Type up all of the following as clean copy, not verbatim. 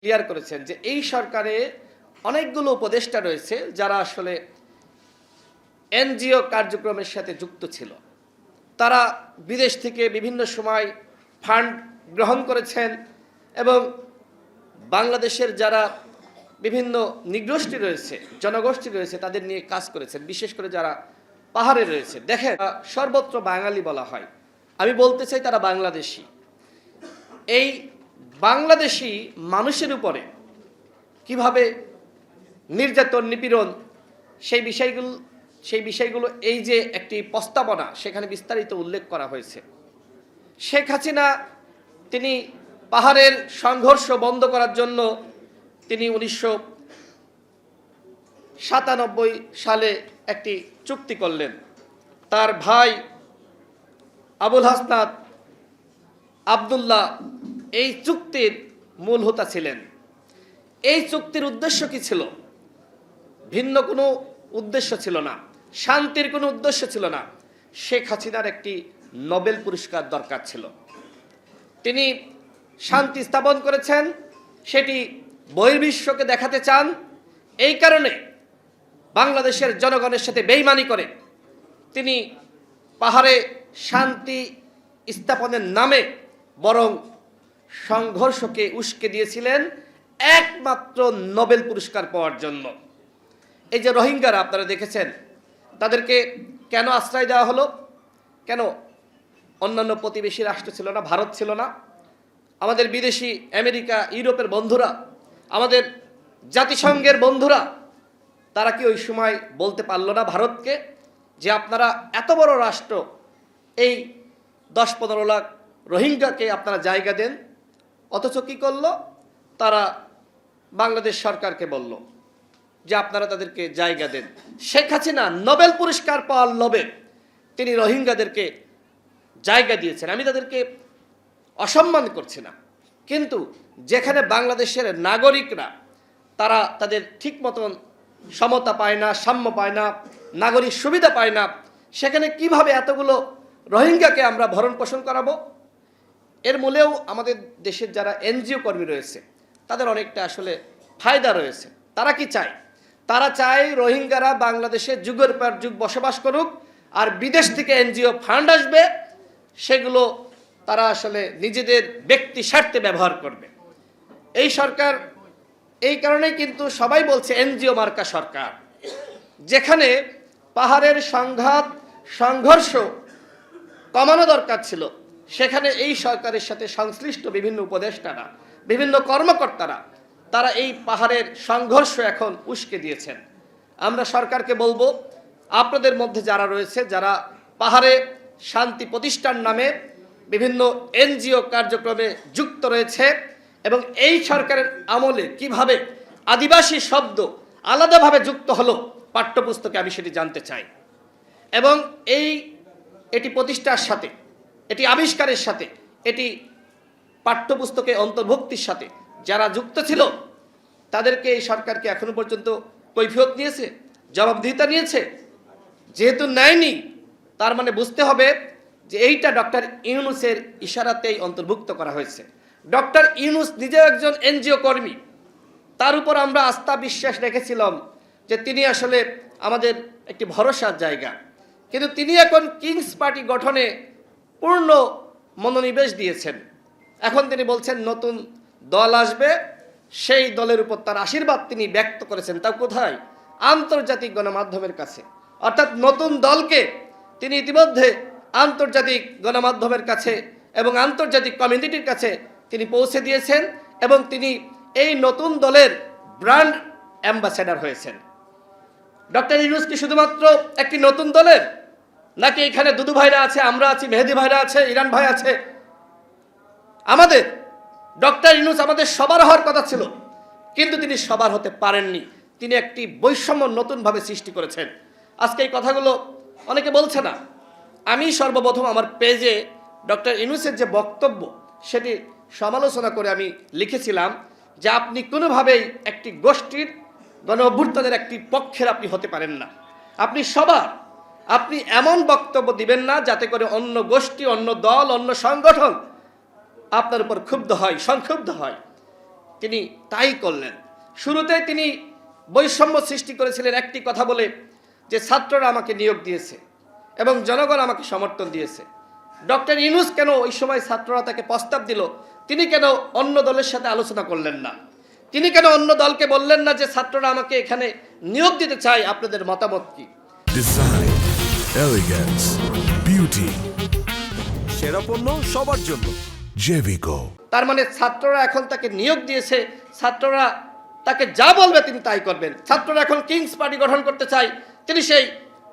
Clear করেছেন যে এই সরকারে অনেকগুলো উপদেষ্টা রয়েছে যারা আসলে এনজিও কার্যক্রমের সাথে যুক্ত ছিল। তারা বিদেশ থেকে বিভিন্ন সময় ফান্ড গ্রহণ করেছেন এবং বাংলাদেশের যারা বিভিন্ন নিগোষ্ঠী রয়েছে, জনগোষ্ঠী রয়েছে, তাদের নিয়ে কাজ করেছেন। বিশেষ করে যারা পাহাড়ে রয়েছে, দেখেন সর্বত্র বাঙালি বলা হয়, আমি বলতে চাই তারা বাংলাদেশি। এই বাংলাদেশি মানুষের উপরে কিভাবে নির্যাতন, নিপীড়ন, সেই বিষয়গুলো এই যে একটি প্রস্তাবনা, সেখানে বিস্তারিত উল্লেখ করা হয়েছে। শেখ হাসিনা তিনি পাহাড়ের সংঘর্ষ বন্ধ করার জন্য তিনি 1997 সালে একটি চুক্তি করলেন। তার ভাই আবুল হাসনাত আবদুল্লাহ এই চুক্তির মূল হোতা ছিলেন। এই চুক্তির উদ্দেশ্য কি ছিল? ভিন্ন কোনো উদ্দেশ্য ছিল না, শান্তির কোনো উদ্দেশ্য ছিল না। শেখ হাসিনার একটি নোবেল পুরস্কার দরকার ছিল। তিনি শান্তি স্থাপন করেছেন, সেটি বহির্বিশ্বকে দেখাতে চান। এই কারণে বাংলাদেশের জনগণের সাথে বেইমানি করে তিনি পাহাড়ে শান্তি স্থাপনের নামে বরং সংঘর্ষকে উস্কে দিয়েছিলেন একমাত্র নোবেল পুরস্কার পাওয়ার জন্য। এই যে রোহিঙ্গারা আপনারা দেখেছেন, তাদেরকে কেন আশ্রয় দেওয়া হলো? কেন অন্যান্য প্রতিবেশী রাষ্ট্র ছিল না, ভারত ছিল না? আমাদের বিদেশি আমেরিকা, ইউরোপের বন্ধুরা, আমাদের জাতিসংঘের বন্ধুরা, তারা কি ওই সময় বলতে পারলো না ভারতকে যে আপনারা এত বড় রাষ্ট্র, এই 10-15 লাখ রোহিঙ্গাকে আপনারা জায়গা দেন? অথচ কি করলো তারা? বাংলাদেশ সরকারকে বলল যে আপনারা তাদেরকে জায়গা দেন। শেখ হাসিনা নোবেল পুরস্কার পাওয়ার লোভে তিনি রোহিঙ্গাদেরকে জায়গা দিয়েছেন। আমি তাদেরকে অসম্মান করছি না, কিন্তু যেখানে বাংলাদেশের নাগরিকরা তারা তাদের ঠিক মতন সমতা পায় না, সাম্য পায় না, নাগরিক সুবিধা পায় না, সেখানে কিভাবে এতগুলো রোহিঙ্গাকে আমরা ভরণ পোষণ করাবো? এর মূলেও আমাদের দেশের যারা এনজিও কর্মী রয়েছে, তাদের অনেকটা আসলে ফায়দা রয়েছে। তারা কি চায়? তারা চায় রোহিঙ্গারা বাংলাদেশে যুগের পর যুগ বসবাস করুক, আর বিদেশ থেকে এনজিও ফান্ড আসবে, সেগুলো তারা আসলে নিজেদের ব্যক্তি স্বার্থে ব্যবহার করবে। এই সরকার, এই কারণেই কিন্তু সবাই বলছে এনজিও মার্কা সরকার। যেখানে পাহাড়ের সংঘাত, সংঘর্ষ কমানো দরকার ছিল, সেখানে এই সরকারের সাথে সংশ্লিষ্ট বিভিন্ন উপদেষ্টারা, বিভিন্ন কর্মকর্তারা, তারা এই পাহাড়ের সংঘর্ষ এখন উস্কে দিয়েছেন। আমরা সরকারকে বলবো, আপনাদের মধ্যে যারা রয়েছে, যারা পাহাড়ে শান্তি প্রতিষ্ঠান নামে বিভিন্ন এনজিও কার্যক্রমে যুক্ত রয়েছে, এবং এই সরকারের আমলে কিভাবে আদিবাসী শব্দ আলাদাভাবে যুক্ত হলো পাঠ্যপুস্তকে, আমি সেটি জানতে চাই। এবং এটি প্রতিষ্ঠার সাথে, এটি আবিষ্কারের সাথে, এটি পাঠ্যপুস্তকে অন্তর্ভুক্তির সাথে যারা যুক্ত ছিল, তাদেরকে এই সরকারকে এখনো পর্যন্ত কৈফিয়ত নিয়েছে, জবাবদিহিতা নিয়েছে? যেহেতু নেয়নি, তার মানে বুঝতে হবে যে এইটা ডক্টর ইউনূসের ইশারাতেই অন্তর্ভুক্ত করা হয়েছে। ডক্টর ইউনূস নিজেও একজন এনজিও কর্মী, তার উপর আমরা আস্থা বিশ্বাস রেখেছিলাম যে তিনি আসলে আমাদের একটি ভরসার জায়গা। কিন্তু তিনি এখন কিংস পার্টি গঠনে পূর্ণ মনোনিবেশ দিয়েছেন। এখন তিনি বলছেন নতুন দল আসবে, সেই দলের উপর তার আশীর্বাদ তিনি ব্যক্ত করেছেন। তা কোথায়? আন্তর্জাতিক গণমাধ্যমের কাছে। অর্থাৎ নতুন দলকে তিনি ইতিমধ্যে আন্তর্জাতিক গণমাধ্যমের কাছে এবং আন্তর্জাতিক কমিউনিটির কাছে তিনি পৌঁছে দিয়েছেন, এবং তিনি এই নতুন দলের ব্র্যান্ড অ্যাম্বাসেডর হয়েছেন। ডক্টর ইউনূস কি শুধুমাত্র একটি নতুন দলের, নাকি এখানে দুদু ভাইরা আছে, আমরা আছি, মেহেদি ভাইরা আছে, ইরান ভাই আছে? আমাদের ডক্টর ইউনূস আমাদের সবার হওয়ার কথা ছিল, কিন্তু তিনি সবার হতে পারেননি। তিনি একটি বৈষম্য নতুনভাবে সৃষ্টি করেছেন। আজকে এই কথাগুলো অনেকে বলছে না। আমি সর্বপ্রথম আমার পেজে ডক্টর ইউনূসের যে বক্তব্য, সেটি সমালোচনা করে আমি লিখেছিলাম যে আপনি কোনোভাবেই একটি গোষ্ঠীর গণ অভ্যুত্থানের একটি পক্ষের আপনি হতে পারেন না। আপনি এমন বক্তব্য দিবেন না যাতে করে অন্য গোষ্ঠী, অন্য দল, অন্য সংগঠন আপনার উপর ক্ষুব্ধ হয়, সংক্ষুব্ধ হয়। তিনি তাই করলেন। শুরুতেই তিনি বৈষম্য সৃষ্টি করেছিলেন একটি কথা বলে, যে ছাত্ররা আমাকে নিয়োগ দিয়েছে এবং জনগণ আমাকে সমর্থন দিয়েছে। ডক্টর ইউনূস কেন ওই সময় ছাত্ররা তাকে প্রস্তাব দিল, তিনি কেন অন্য দলের সাথে আলোচনা করলেন না? তিনি কেন অন্য দলকে বললেন না যে ছাত্ররা আমাকে এখানে নিয়োগ দিতে চায়, আপনাদের মতামত কি? ডিজাইন, এলিগেন্স, বিউটি, সেরা পণ্য সবার জন্য জেভিকো। তার মানে ছাত্ররা এখন তাকে নিয়োগ দিয়েছে, ছাত্ররা তাকে যা বলবে তিনি তাই করবেন। ছাত্ররা এখন কিংস পার্টি গঠন করতে চায়, তিনি সেই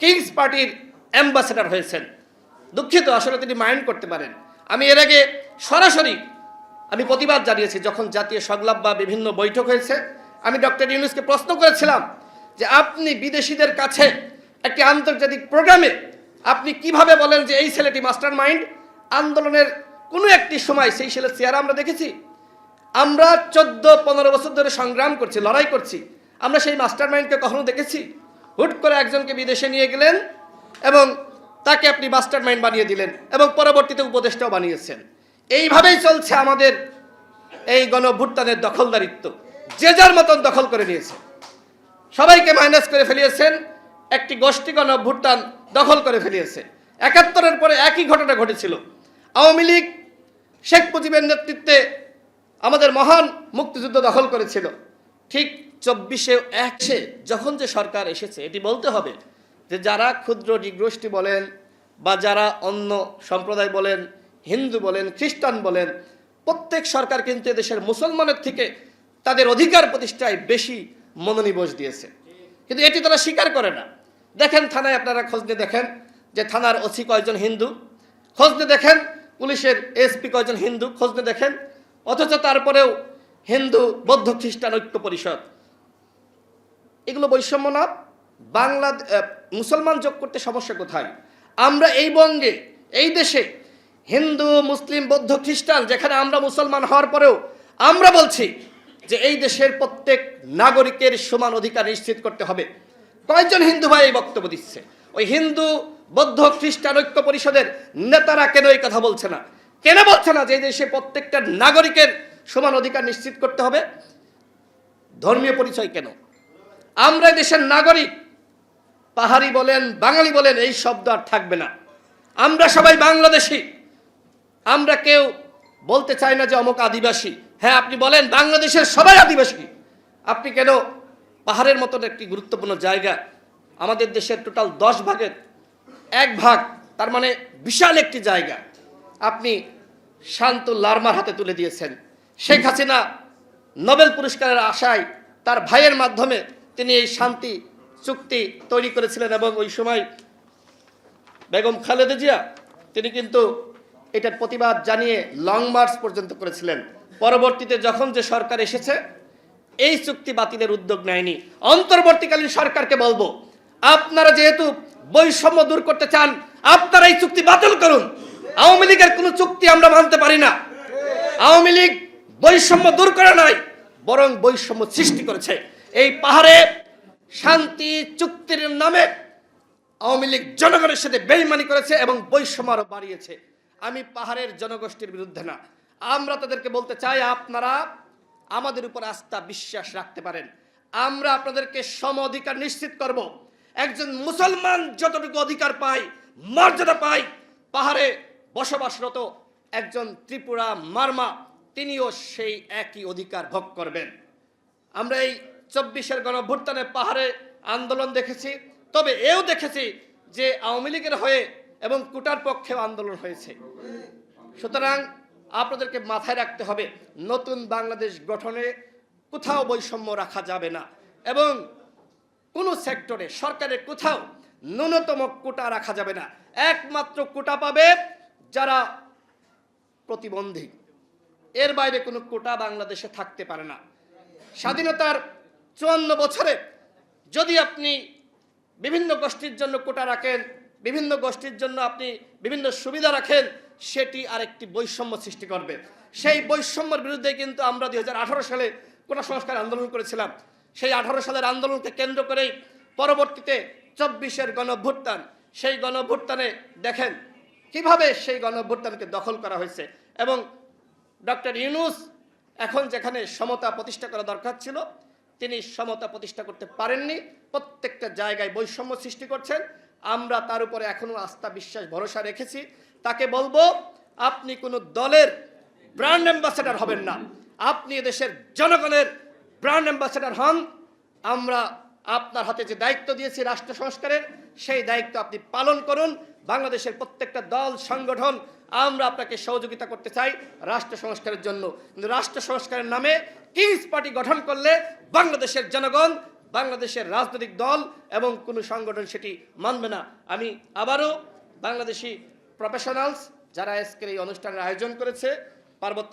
কিংস পার্টির অ্যাম্বাসেডর হয়েছেন। দুঃখিত, আসলে তিনি মাইন্ড করতে পারেন। আমি এর আগে সরাসরি আমি প্রতিবাদ জানিয়েছি, যখন জাতীয় সংলাপ বা বিভিন্ন বৈঠক হয়েছে, আমি ডক্টর ইউনূসকে প্রশ্ন করেছিলাম যে আপনি বিদেশিদের কাছে একটি আন্তর্জাতিক প্রোগ্রামে আপনি কিভাবে বলেন যে এই ছেলেটি মাস্টার মাইন্ড? আন্দোলনের কোনো একটি সময় সেই ছেলের চেহারা আমরা দেখেছি? আমরা 14-15 বছর ধরে সংগ্রাম করছি, লড়াই করছি, আমরা সেই মাস্টার মাইন্ডকে কখনো দেখেছি? হুট করে একজনকে বিদেশে নিয়ে গেলেন এবং তাকে আপনি মাস্টার মাইন্ড বানিয়ে দিলেন এবং পরবর্তীতে উপদেষ্টাও বানিয়েছেন। এইভাবেই চলছে আমাদের এই গণঅভ্যুত্থানের দখলদারিত্ব। যে যার মতন দখল করে নিয়েছে, সবাইকে মাইনাস করে ফেলিয়েছেন, একটি গোষ্ঠী গণঅভ্যুত্থান দখল করে ফেলিয়েছে। 71-এর পরে একই ঘটনা ঘটেছিল। আওয়ামী লীগ শেখ মুজিবের নেতৃত্বে আমাদের মহান মুক্তিযুদ্ধ দখল করেছিল। ঠিক 24-এ যখন যে সরকার এসেছে, এটি বলতে হবে যে যারা ক্ষুদ্র নৃগোষ্ঠী বলেন বা যারা অন্য সম্প্রদায় বলেন, হিন্দু বলেন, খ্রিস্টান বলেন, প্রত্যেক সরকার কিন্তু এদেশের মুসলমানের থেকে তাদের অধিকার প্রতিষ্ঠায় বেশি মনোনিবেশ দিয়েছে, কিন্তু এটি তারা স্বীকার করে না। দেখেন থানায়, আপনারা খোঁজ নিয়ে দেখেন যে থানার ওসি কয়জন হিন্দু, খোঁজ নিয়ে দেখেন পুলিশের এসপি কয়জন হিন্দু, খোঁজ নিয়ে দেখেন। অথচ তারপরেও হিন্দু বৌদ্ধ খ্রিস্টান ঐক্য পরিষদ, এগুলো বৈষম্য না? মুসলমান যোগ করতে সমস্যা কোথায়? আমরা এই বঙ্গে, এই দেশে হিন্দু, মুসলিম, বৌদ্ধ, খ্রিস্টান, যেখানে আমরা মুসলমান হওয়ার পরেও আমরা বলছি যে এই দেশের প্রত্যেক নাগরিকের সমান অধিকার নিশ্চিত করতে হবে। কয়েকজন হিন্দু ভাই এই বক্তব্য দিচ্ছে? ওই হিন্দু, বৌদ্ধ, খ্রিস্টান ঐক্য পরিষদের নেতারা কেন এই কথা বলছে না? কেন বলছে না যে এই দেশে প্রত্যেকটা নাগরিকের সমান অধিকার নিশ্চিত করতে হবে? ধর্মীয় পরিচয় কেন? আমরা দেশের নাগরিক, পাহাড়ি বলেন, বাঙালি বলেন, এই শব্দ আর থাকবে না। আমরা সবাই বাংলাদেশি। আমরা কেউ বলতে চাই না যে অমুক আদিবাসী। হ্যাঁ, আপনি বলেন বাংলাদেশের সবাই আদিবাসী। আপনি কেন পাহাড়ের মতন একটি গুরুত্বপূর্ণ জায়গা, আমাদের দেশের টোটাল 10 ভাগের 1 ভাগ, তার মানে বিশাল একটি জায়গা, আপনি শান্ত লারমার হাতে তুলে দিয়েছেন? শেখ হাসিনা নোবেল পুরস্কারের আশায় তার ভাইয়ের মাধ্যমে তিনি এই শান্তি চুক্তি তৈরি করেছিলেন এবং ওই সময় বেগম খালেদা জিয়া তিনি কিন্তু এটার প্রতিবাদ জানিয়ে লং মার্চ পর্যন্ত করেছিলেন। পরবর্তীতে যখন যে সরকার এসেছে, এই চুক্তি বাতিলের উদ্যোগ নেয়নি। অন্তর্বর্তীকালীন সরকারকে বলবো, আপনারা যেহেতু বৈষম্য দূর করতে চান, আপনারা এই চুক্তি বাতিল করুন। আওয়ামী লীগের কোনো চুক্তি আমরা মানতে পারি না। আওয়ামী লীগ বৈষম্য দূর করে নাই, বরং বৈষম্য সৃষ্টি করেছে। এই পাহাড়ে শান্তি চুক্তির নামে আওয়ামী লীগ জনগণের সাথে বেইমানি করেছে এবং বৈষম্য আরো বাড়িয়েছে। আমি পাহাড়ের জনগোষ্ঠীর বিরুদ্ধে না, আমরা তাদেরকে বলতে চাই, আপনারা আমাদের উপর আস্থা বিশ্বাস রাখতে পারেন। আমরা আপনাদেরকে সম অধিকার নিশ্চিত করব। একজন মুসলমান যতটুকু অধিকার পায়, মর্যাদা পায়, পাহাড়ে বসবাসরত একজন ত্রিপুরা মারমা তিনিও সেই একই অধিকার ভোগ করবেন। আমরা এই 24-এর গণঅভ্যুত্থানে পাহাড়ে আন্দোলন দেখেছি, তবে এও দেখেছি যে আওয়ামী লীগের হয়ে এবং কোটার পক্ষেও আন্দোলন হয়েছে। সুতরাং আপনাদেরকে মাথায় রাখতে হবে, নতুন বাংলাদেশ গঠনে কোথাও বৈষম্য রাখা যাবে না এবং কোনো সেক্টরে সরকারের কোথাও ন্যূনতম কোটা রাখা যাবে না। একমাত্র কোটা পাবে যারা প্রতিবন্ধী, এর বাইরে কোনো কোটা বাংলাদেশে থাকতে পারে না। স্বাধীনতার 54 বছরে যদি আপনি বিভিন্ন গোষ্ঠীর জন্য কোটা রাখেন, বিভিন্ন গোষ্ঠীর জন্য আপনি বিভিন্ন সুবিধা রাখেন, সেটি আরেকটি বৈষম্য সৃষ্টি করবে। সেই বৈষম্যের বিরুদ্ধে কিন্তু আমরা 2018 সালে কোটা সংস্কার আন্দোলন করেছিলাম। সেই 18 সালের আন্দোলনকে কেন্দ্র করেই পরবর্তীতে 24-এর গণঅভ্যুত্থান, সেই গণঅভ্যুত্থানে দেখেন কিভাবে সেই গণঅভ্যুত্থানকে দখল করা হয়েছে এবং ডক্টর ইউনূস এখন যেখানে সমতা প্রতিষ্ঠা করা দরকার ছিল তিনি সমতা প্রতিষ্ঠা করতে পারেননি, প্রত্যেকটা জায়গায় বৈষম্য সৃষ্টি করছেন। আমরা তার উপরে এখনো আস্থা বিশ্বাস ভরসা রেখেছি। তাকে বলবো আপনি কোনো দলের ব্র্যান্ড অ্যাম্বাসেডর হবেন না, আপনি এদেশের জনগণের ব্র্যান্ড অ্যাম্বাসেডর হন। আমরা আপনার হাতে যে দায়িত্ব দিয়েছি রাষ্ট্র সংস্কারের, সেই দায়িত্ব আপনি পালন করুন। বাংলাদেশের প্রত্যেকটা দল সংগঠন আমরা আপনাকে সহযোগিতা করতে চাই রাষ্ট্র সংস্কারের জন্য। কিন্তু রাষ্ট্র সংস্কারের নামে কিংস পার্টি গঠন করলে বাংলাদেশের জনগণ, বাংলাদেশের রাজনৈতিক দল এবং কোনো সংগঠন সেটি মানবে না। আমি আবারও বাংলাদেশি প্রফেশনালস যারা আজকের এই অনুষ্ঠানের আয়োজন করেছে, পার্বত্য